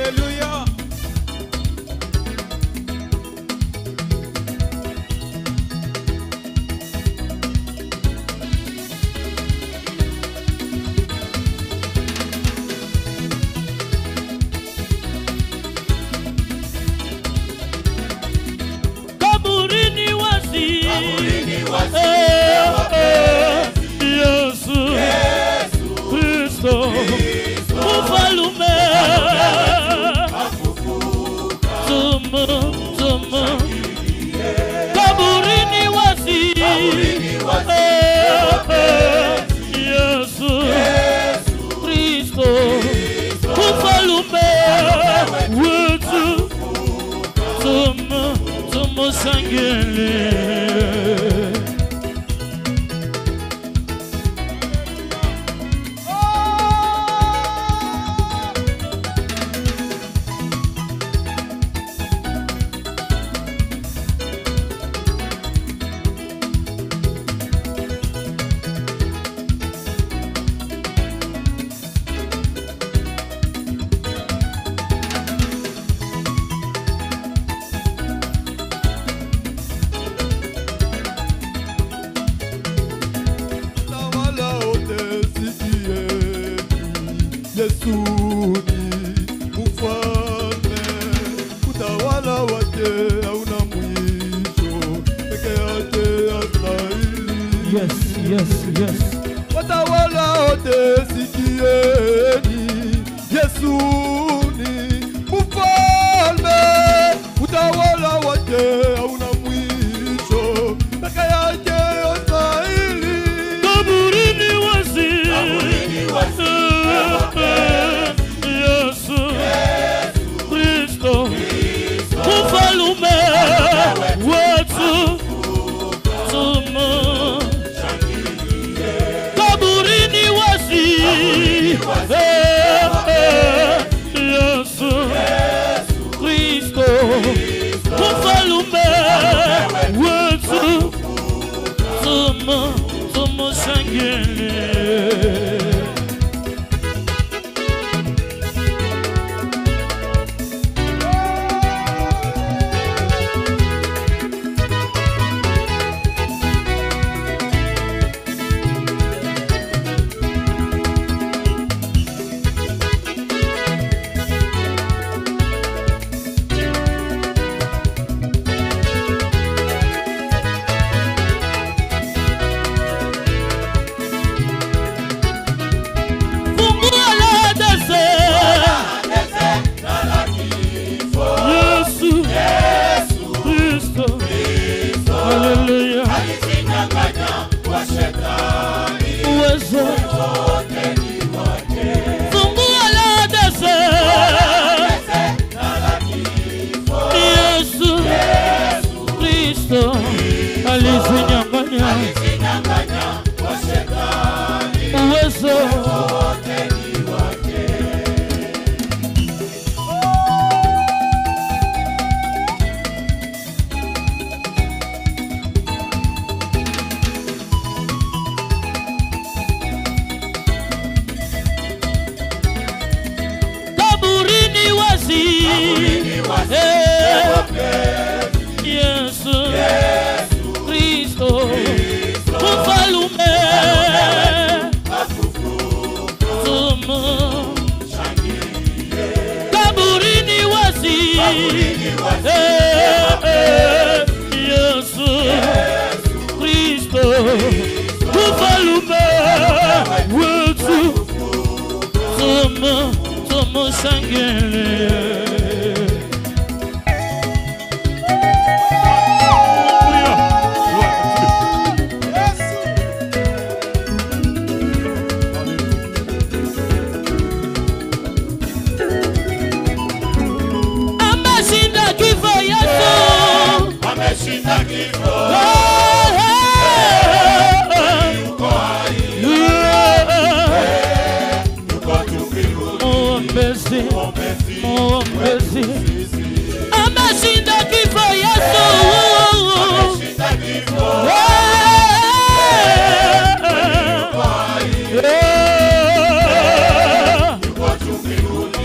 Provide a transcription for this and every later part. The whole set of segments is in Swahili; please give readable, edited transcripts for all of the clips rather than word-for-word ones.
Hallelujah. Kaburini wazi. Yesu Kristo Mfalume Tumu Kaburini wazi. Yesu Kristo Mfalume wetu Tumu sangele. Yesu ni mfalme, utawala wake hauna mwisho, peke yake astahili. Yes. Watawala wote sikieni, Yesu ni mfalme, utawala wake hauna mwisho, peke yake astahili. Kaburini wazi. Yesu Kristo Mfalume wetu Tumu Kaburini wazi. Yesu Kristo Mfalume wetu Tumu sangele. Yesu Kristo Mfalume Tumu Kaburini wazi. Yesu Kristo Mfalume wetu Tumu sangele. Ameshinda kifo. Yuko hai. Yuko Mwombezi. Ameshinda kifo Yesu. ameshinda kifo. Yuko juu mbinguni.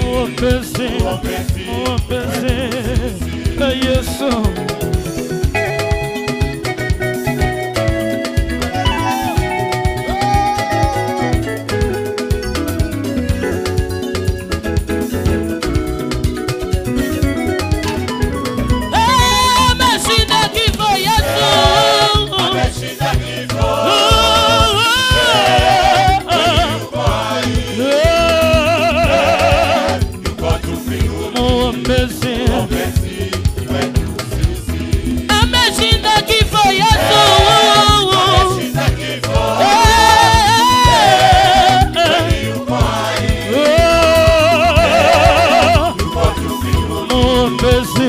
Muombezi, muombezi, Yesu. Ameshinda kifo Yesu. Ameshinda kifo. Yuko tu mbinguni. Muombezi. Mwombezi wetu sisi. Ameshinda kifo Yesu. Ameshinda kifo. Yuko hai. Yuko tu mbinguni. Muombezi.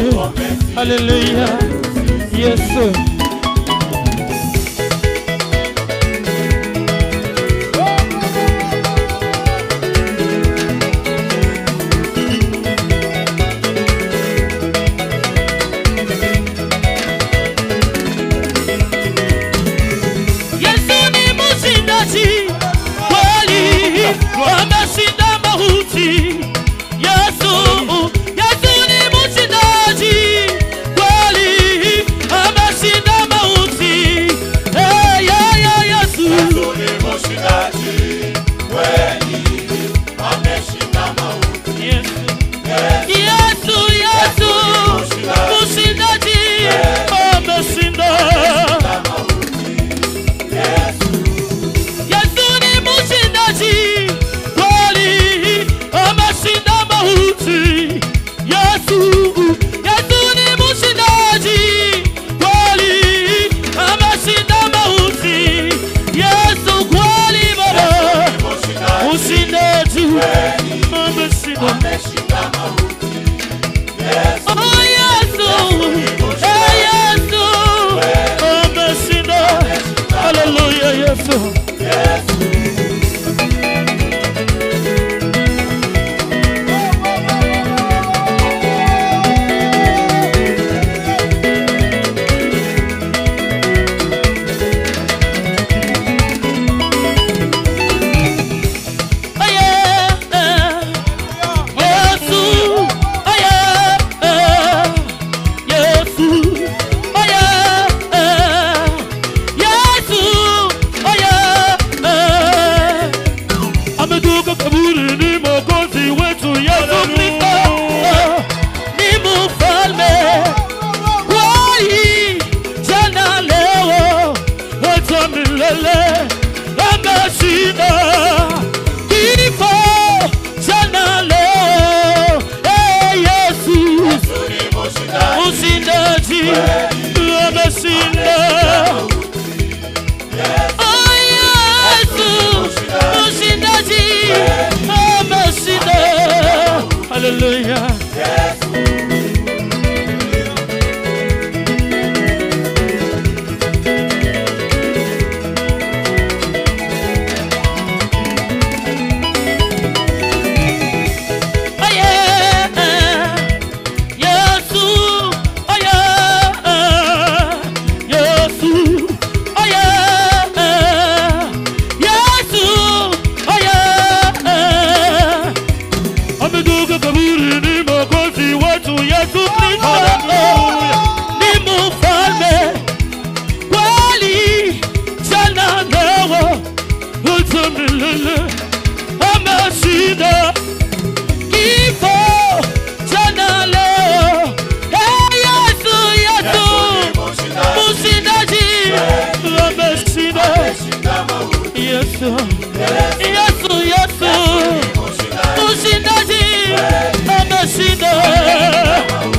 Hallelujah. Yesu. Yesu ni mshindaji kweli, ameshinda mauti. Yesu ni mshindaji kweli, ameshinda mauti. Yesu. Yesu ni mshindaji kweli. Ameshinda mauti. Yesu, mshindaji, ameshinda. Yesu ni mshindaji kweli, ameshinda mauti. Yesu ni mshindaji kweli, ameshinda mauti. Yesu kweli Baba, mshindaji, ameshinda. Ameshinda mauti. Oh Yesu, Yesu, ameshinda. Hallelujah, Yesu. Ameduka kaburini, Mwokozi wetu Yesu Kristo ni mfalme kweli, jana leo hata milele. Ameshinda kifo jana leo. Yesu mshindaji, ameshinda. Oh Yesu mshindaji, ameshinda. Hallelujah. Ameduka kaburini, Mwokozi wetu Yesu Kristo ni mfalme kweli, jana leo hata milele. Ameshinda kifo jana leo. Yesu mshindaji, ameshinda. Yesu mshindaji, ameshinda.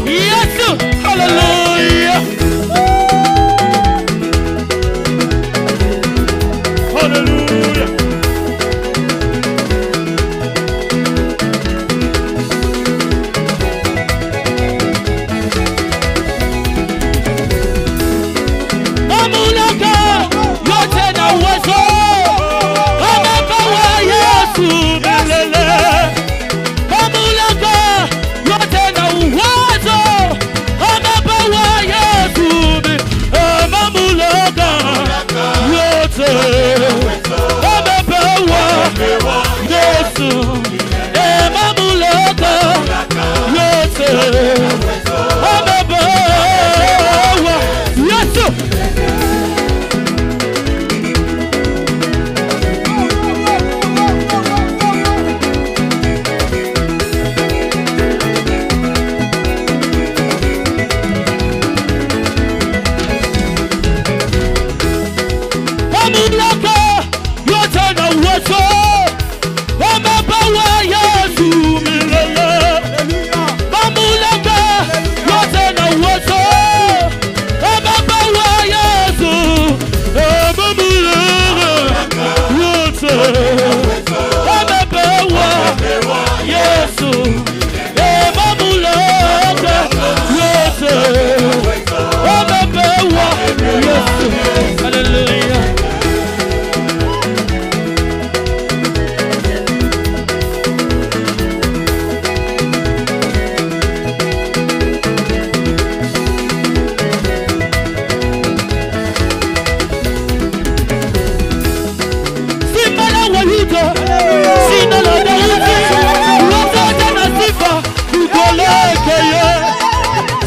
Yesu, hallelujah. Hallelujah.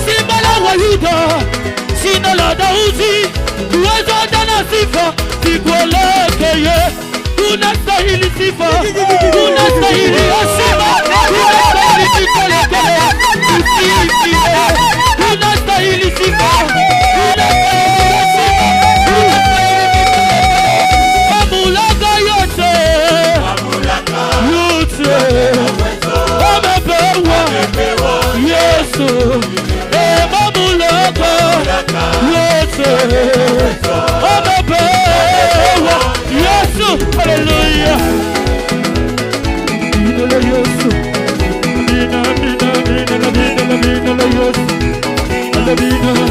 Simba la Yuda, Sina la Dausi, uwezo na sifa sikuelekeye. Unastahili sifa, unastahili heshima, unastahili vigelegele, usifiwe. Unastahili sifa, unastahili heshima, unastahili vigelegele. Mamlaka yote amepewa Yesu. Mamlaka yote amepewa Yesu. Hallelujah. Nina la Yesu. Nina la Yesu. Hallelujah.